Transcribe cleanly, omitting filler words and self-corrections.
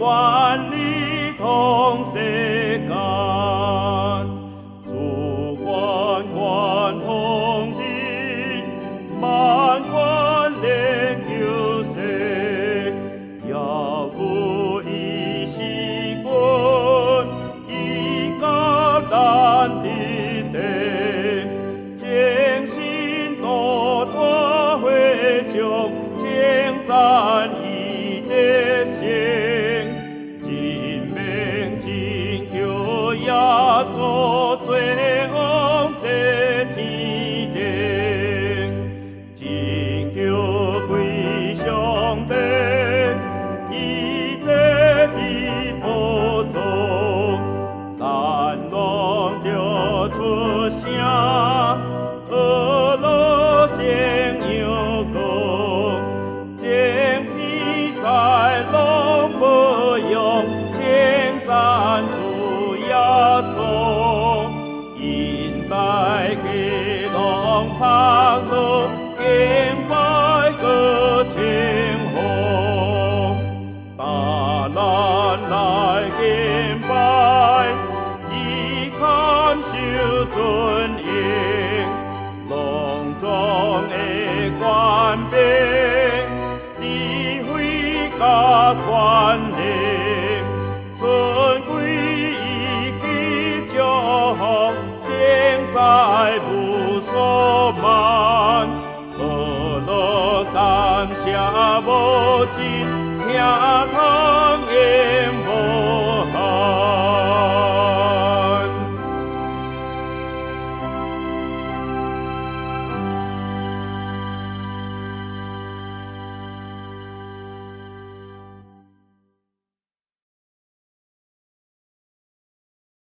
万里同世间，主冠冠同地，万冠连救世，遥不以西君，以甲咱的地，精心多多会将称赞伊的心。耶稣最王在天顶，真叫归上帝，伊这的宝座，咱拢着出声，阿罗声扬光，整天使拢不用称赞主耶稣，因大家拢拍落敬拜个称呼，大咱来敬拜，以看受尊荣，隆重的冠冕，智慧甲权力，尊贵伊基祝福，声塞无所万，何乐感谢无尽，听他。